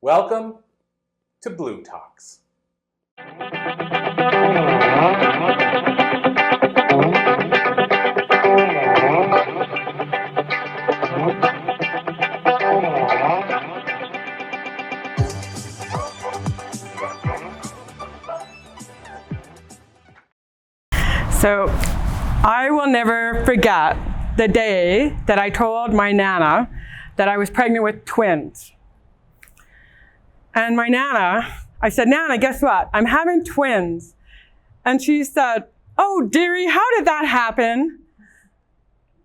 Welcome to Blue Talks. So I will never forget the day that I told my Nana that I was pregnant with twins. And my Nana, I said, Nana, guess what? I'm having twins. And she said, oh, dearie, how did that happen?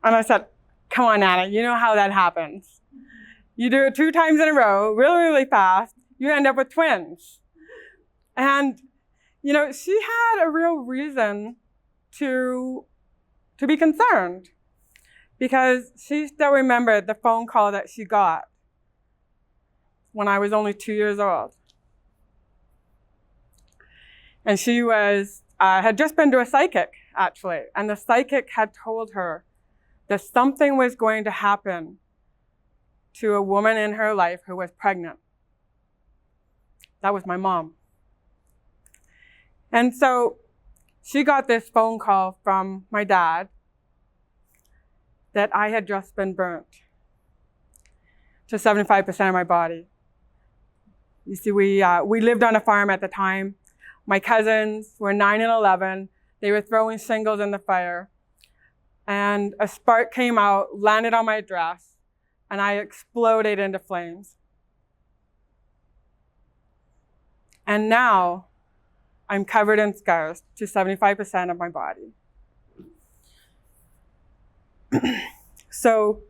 And I said, come on, Nana, you know how that happens. You do it 2 times in a row, really, really fast, you end up with twins. And, you know, she had a real reason to be concerned because she still remembered the phone call that she got when I was only 2 years old. And she had just been to a psychic, actually, and the psychic had told her that something was going to happen to a woman in her life who was pregnant. That was my mom. And so she got this phone call from my dad that I had just been burnt to 75% of my body. You see, we lived on a farm at the time. My cousins were 9 and 11. They were throwing shingles in the fire. And a spark came out, landed on my dress, and I exploded into flames. And now I'm covered in scars to 75% of my body. So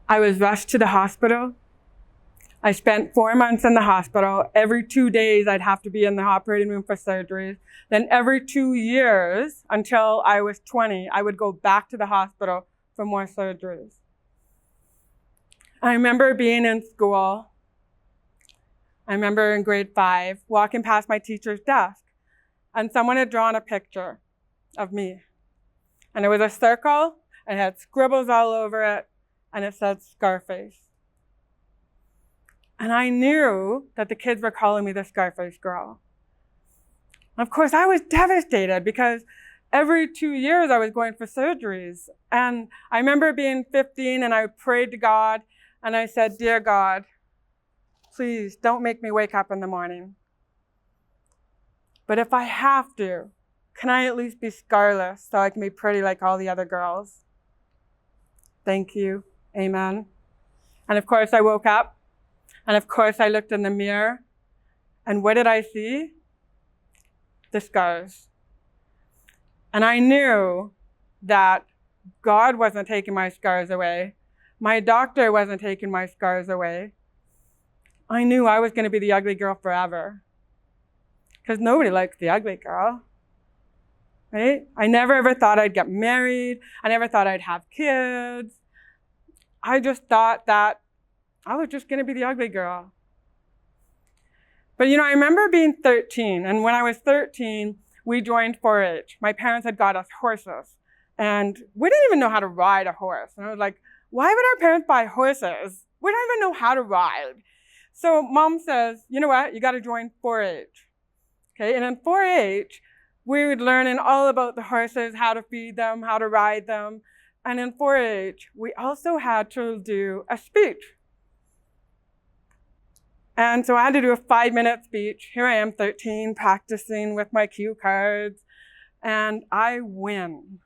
I was rushed to the hospital. I spent 4 months in the hospital. Every 2 days, I'd have to be in the operating room for surgeries. Then every 2 years, until I was 20, I would go back to the hospital for more surgeries. I remember being in school. I remember in grade 5, walking past my teacher's desk, and someone had drawn a picture of me. And it was a circle, and it had scribbles all over it, and it said Scarface. And I knew that the kids were calling me the Scarface girl. Of course, I was devastated because every 2 years I was going for surgeries. And I remember being 15 and I prayed to God and I said, dear God, please don't make me wake up in the morning. But if I have to, can I at least be scarless so I can be pretty like all the other girls? Thank you. Amen. And of course I woke up. And of course, I looked in the mirror, and what did I see? The scars. And I knew that God wasn't taking my scars away. My doctor wasn't taking my scars away. I knew I was going to be the ugly girl forever. Because nobody likes the ugly girl. Right? I never ever thought I'd get married. I never thought I'd have kids. I just thought that I was just going to be the ugly girl. But you know, I remember being 13, and when I was 13, we joined 4-H. My parents had got us horses, and we didn't even know how to ride a horse. And I was like, why would our parents buy horses? We don't even know how to ride. So Mom says, you know what, you got to join 4-H. Okay, and in 4-H, we would learn all about the horses, how to feed them, how to ride them. And in 4-H, we also had to do a speech. And so I had to do a 5-minute speech. Here I am, 13, practicing with my cue cards, and I win.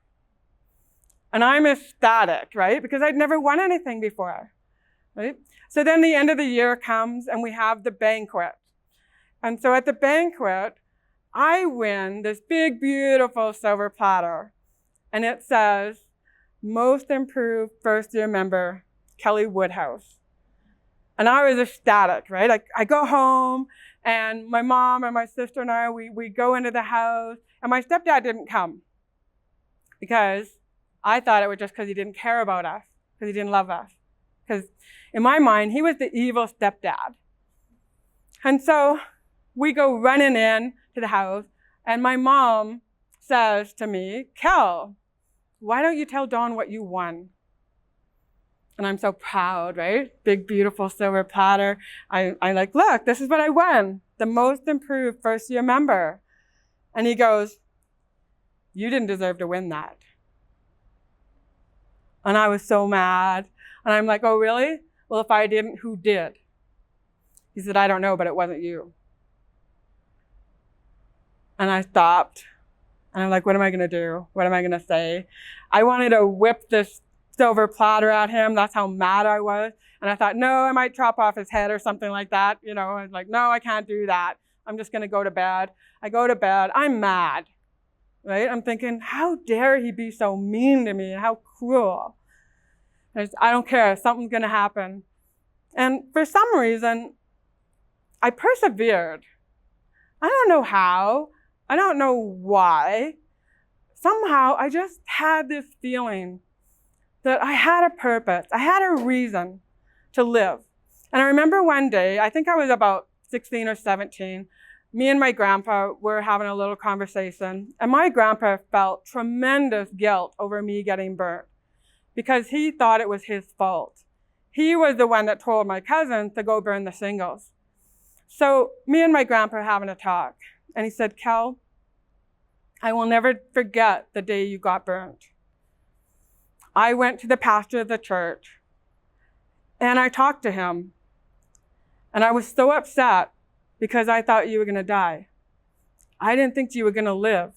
And I'm ecstatic, right? Because I'd never won anything before, right? So then the end of the year comes, and we have the banquet. And so at the banquet, I win this big, beautiful silver platter. And it says, Most Improved First Year Member, Kelly Woodhouse. And I was ecstatic, right? I go home, and my mom and my sister and I, we go into the house, and my stepdad didn't come because I thought it was just because he didn't care about us, because he didn't love us. Because in my mind, he was the evil stepdad. And so we go running in to the house, and my mom says to me, Kel, why don't you tell Dawn what you won? And I'm so proud, right? Big, beautiful silver platter. I like, look, this is what I won. The most improved first year member. And he goes, you didn't deserve to win that. And I was so mad. And I'm like, oh, really? Well, if I didn't, who did? He said, I don't know, but it wasn't you. And I stopped. And I'm like, what am I going to do? What am I going to say? I wanted to whip this silver platter at him. That's how mad I was. And I thought, no, I might chop off his head or something like that. You know, I was like, no, I can't do that. I'm just going to go to bed. I go to bed. I'm mad, right? I'm thinking, how dare he be so mean to me? How cruel. I don't care. Something's going to happen. And for some reason, I persevered. I don't know how. I don't know why. Somehow, I just had this feeling that I had a purpose. I had a reason to live. And I remember one day, I think I was about 16 or 17, me and my grandpa were having a little conversation. And my grandpa felt tremendous guilt over me getting burnt because he thought it was his fault. He was the one that told my cousins to go burn the shingles. So me and my grandpa are having a talk. And he said, Kel, I will never forget the day you got burnt. I went to the pastor of the church and I talked to him. And I was so upset because I thought you were going to die. I didn't think you were going to live.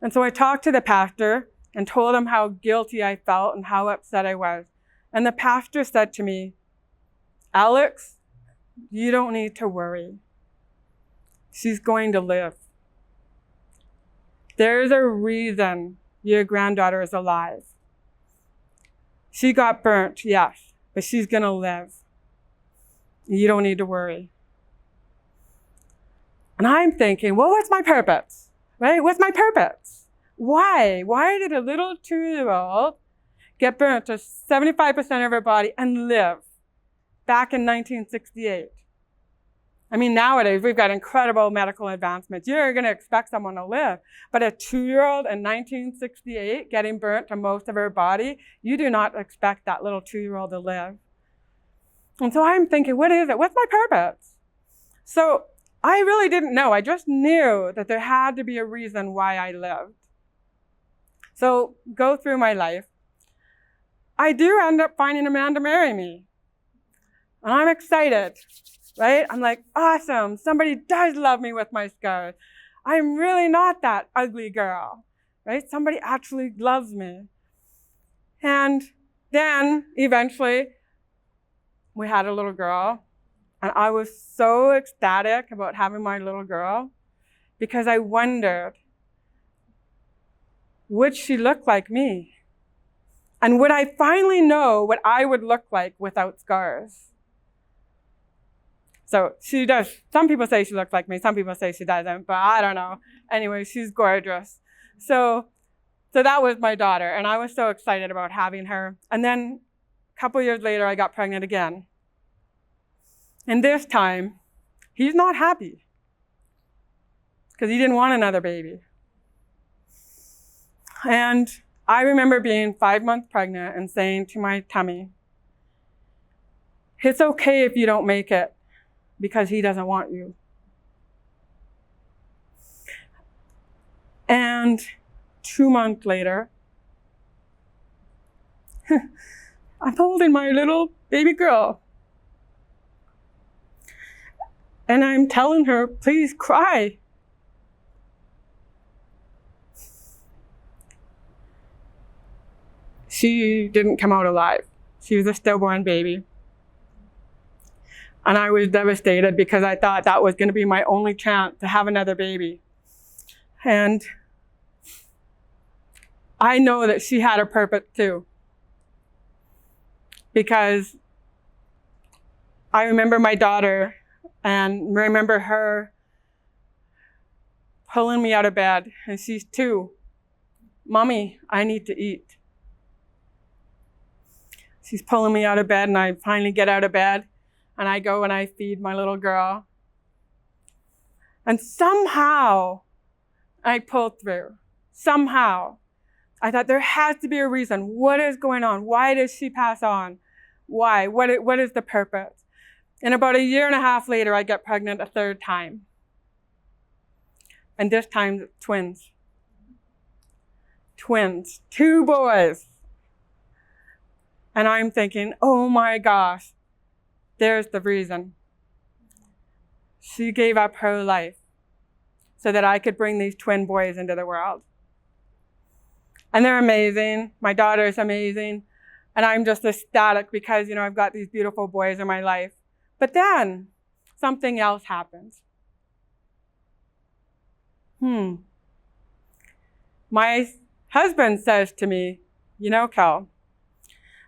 And so I talked to the pastor and told him how guilty I felt and how upset I was. And the pastor said to me, Alex, you don't need to worry. She's going to live. There's a reason your granddaughter is alive. She got burnt, yes, but she's going to live. You don't need to worry. And I'm thinking, well, what's my purpose? Right? What's my purpose? Why? Why did a little 2-year-old get burnt to 75% of her body and live back in 1968? I mean, nowadays, we've got incredible medical advancements. You're going to expect someone to live. But a 2-year-old in 1968 getting burnt to most of her body, you do not expect that little 2-year-old to live. And so I'm thinking, what is it? What's my purpose? So I really didn't know. I just knew that there had to be a reason why I lived. So go through my life. I do end up finding a man to marry me. And I'm excited. Right? I'm like, awesome. Somebody does love me with my scars. I'm really not that ugly girl. Right? Somebody actually loves me. And then eventually we had a little girl. And I was so ecstatic about having my little girl because I wondered, would she look like me? And would I finally know what I would look like without scars? So she does. Some people say she looks like me. Some people say she doesn't, but I don't know. Anyway, she's gorgeous. So that was my daughter, and I was so excited about having her. And then a couple years later, I got pregnant again. And this time, he's not happy because he didn't want another baby. And I remember being 5 months pregnant and saying to my tummy, it's okay if you don't make it, because he doesn't want you. And 2 months later, I'm holding my little baby girl. And I'm telling her, please cry. She didn't come out alive. She was a stillborn baby. And I was devastated because I thought that was going to be my only chance to have another baby. And I know that she had a purpose too. Because I remember my daughter and remember her pulling me out of bed. And she's 2. Mommy, I need to eat. She's pulling me out of bed and I finally get out of bed. And I go and I feed my little girl. And somehow I pulled through. Somehow. I thought there has to be a reason. What is going on? Why does she pass on? Why? What is the purpose? And about 1.5 years later, I get pregnant a third time. And this time, twins. Twins, 2 boys. And I'm thinking, oh my gosh, there's the reason. She gave up her life so that I could bring these twin boys into the world. And they're amazing. My daughter is amazing. And I'm just ecstatic because, I've got these beautiful boys in my life. But then something else happens. My husband says to me, Kel,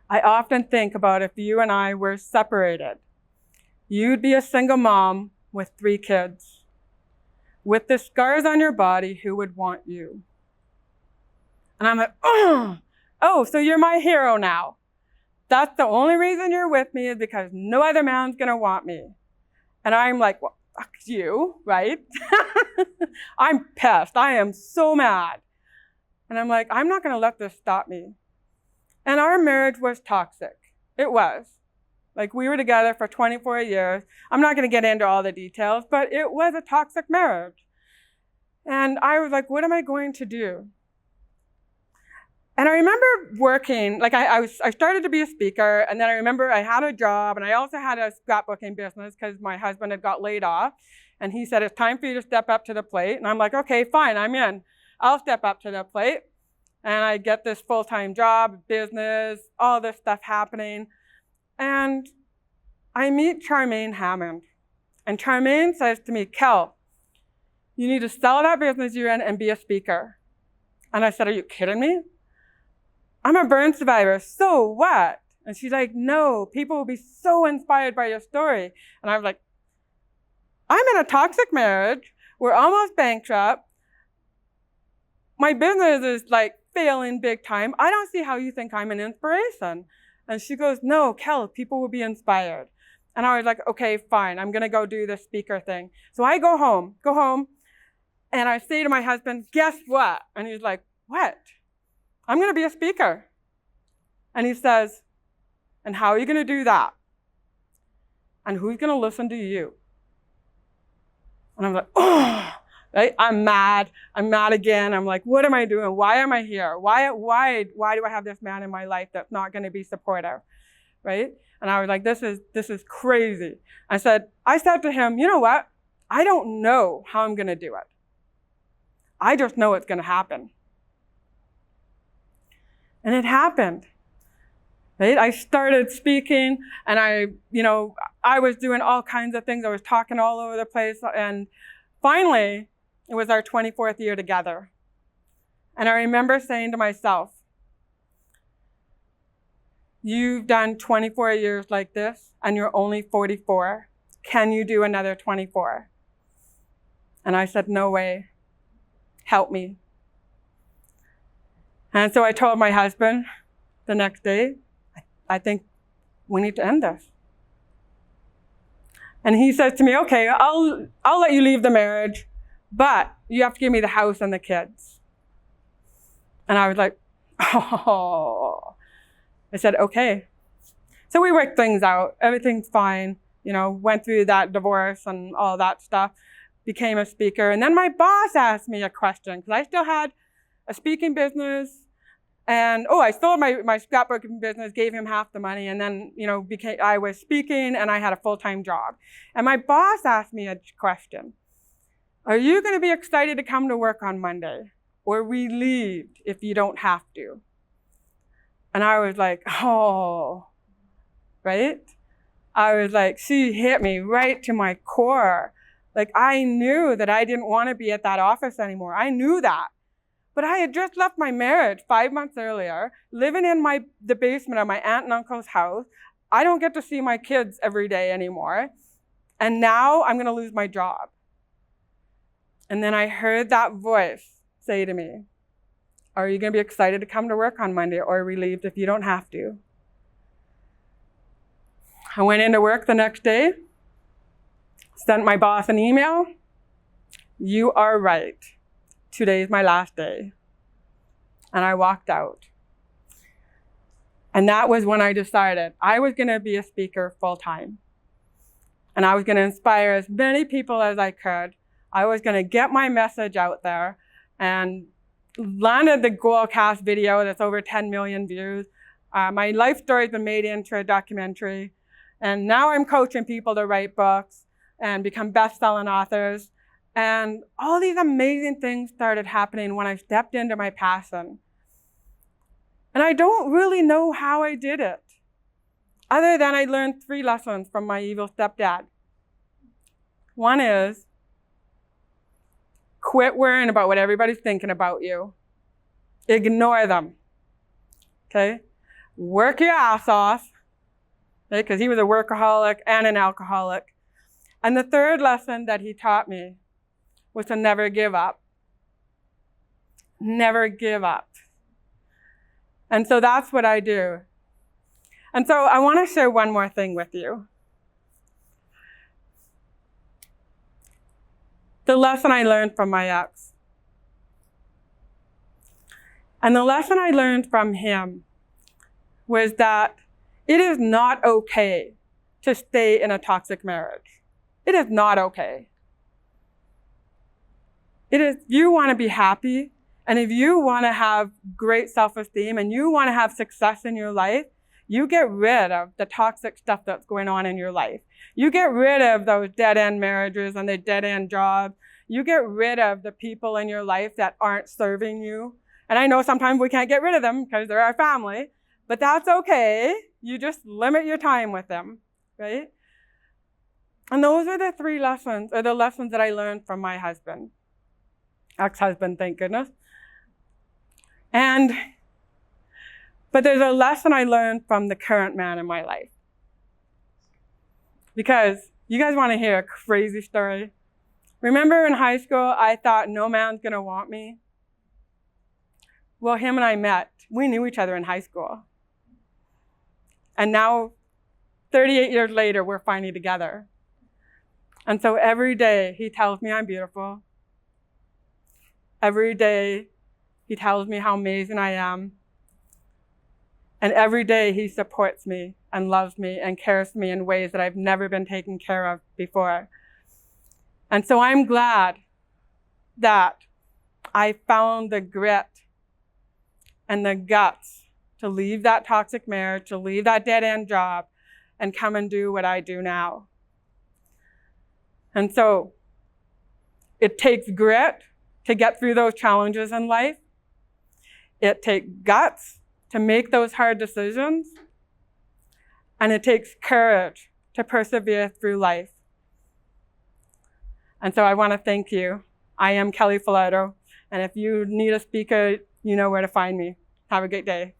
I often think about if you and I were separated, you'd be a single mom with 3 kids. With the scars on your body, who would want you? And I'm like, oh, so you're my hero now. That's the only reason you're with me is because no other man's going to want me. And I'm like, well, fuck you, right? I'm pissed. I am so mad. And I'm like, I'm not going to let this stop me. And our marriage was toxic. It was. Like, we were together for 24 years. I'm not going to get into all the details, but it was a toxic marriage. And I was like, what am I going to do? And I remember working, like I started to be a speaker, and then I remember I had a job, and I also had a scrapbooking business because my husband had got laid off. And he said, it's time for you to step up to the plate. And I'm like, okay, fine, I'm in. I'll step up to the plate. And I get this full-time job, business, all this stuff happening. And I meet Charmaine Hammond. And Charmaine says to me, Kel, you need to sell that business you're in and be a speaker. And I said, are you kidding me? I'm a burn survivor, so what? And she's like, no, people will be so inspired by your story. And I was like, I'm in a toxic marriage. We're almost bankrupt. My business is like failing big time. I don't see how you think I'm an inspiration. And she goes, no, Kel, people will be inspired. And I was like, okay, fine. I'm going to go do this speaker thing. So I go home, and I say to my husband, guess what? And he's like, what? I'm going to be a speaker. And he says, and how are you going to do that? And who's going to listen to you? And I'm like, oh, right? I'm mad again. I'm like, what am I doing? Why am I here? Why do I have this man in my life that's not going to be supportive, right? And I was like, this is crazy. I said to him, you know what? I don't know how I'm going to do it. I just know it's going to happen. And it happened. Right? I started speaking, and I was doing all kinds of things. I was talking all over the place. And finally, it was our 24th year together. And I remember saying to myself, you've done 24 years like this, and you're only 44. Can you do another 24? And I said, no way. Help me. And so I told my husband the next day, I think we need to end this. And he says to me, okay, I'll let you leave the marriage, but you have to give me the house and the kids. And I was like, oh. I said, okay. So we worked things out. Everything's fine. Went through that divorce and all that stuff, became a speaker. And then my boss asked me a question, because I still had a speaking business. And, I sold my scrapbooking business, gave him half the money, and then, I was speaking, and I had a full-time job. And my boss asked me a question. Are you going to be excited to come to work on Monday, or relieved if you don't have to? And I was like, oh, right? I was like, she hit me right to my core. Like, I knew that I didn't want to be at that office anymore. I knew that. But I had just left my marriage 5 months earlier, living in the basement of my aunt and uncle's house. I don't get to see my kids every day anymore. And now I'm going to lose my job. And then I heard that voice say to me, are you going to be excited to come to work on Monday, or relieved if you don't have to? I went into work the next day, sent my boss an email. You are right. Today's my last day. and I walked out. And that was when I decided I was going to be a speaker full time. And I was going to inspire as many people as I could. I was going to get my message out there, and landed the Goalcast video that's over 10 million views. My life story has been made into a documentary. And now I'm coaching people to write books and become best-selling authors. And all these amazing things started happening when I stepped into my passion. And I don't really know how I did it, other than I learned 3 lessons from my evil stepdad. One is, quit worrying about what everybody's thinking about you. Ignore them, okay? Work your ass off, okay? Because he was a workaholic and an alcoholic. And the third lesson that he taught me was to never give up. Never give up. And so that's what I do. And so I want to share one more thing with you. The lesson I learned from my ex. And the lesson I learned from him was that it is not okay to stay in a toxic marriage. It is not okay. It is, you want to be happy, and if you want to have great self-esteem and you want to have success in your life, you get rid of the toxic stuff that's going on in your life. You get rid of those dead-end marriages and the dead-end jobs. You get rid of the people in your life that aren't serving you. And I know sometimes we can't get rid of them because they're our family, but that's okay. You just limit your time with them, right? And those are the 3 lessons, or the lessons that I learned from my husband. Ex-husband, thank goodness. But there's a lesson I learned from the current man in my life. Because you guys want to hear a crazy story? Remember in high school, I thought no man's going to want me? Well, him and I met. We knew each other in high school. And now, 38 years later, we're finally together. And so every day, he tells me I'm beautiful. Every day, he tells me how amazing I am. And every day, he supports me and loves me and cares for me in ways that I've never been taken care of before. And so I'm glad that I found the grit and the guts to leave that toxic marriage, to leave that dead-end job, and come and do what I do now. And so it takes grit to get through those challenges in life. It takes guts to make those hard decisions. And it takes courage to persevere through life. And so I want to thank you. I am Kelly Falardeau. And if you need a speaker, you know where to find me. Have a great day.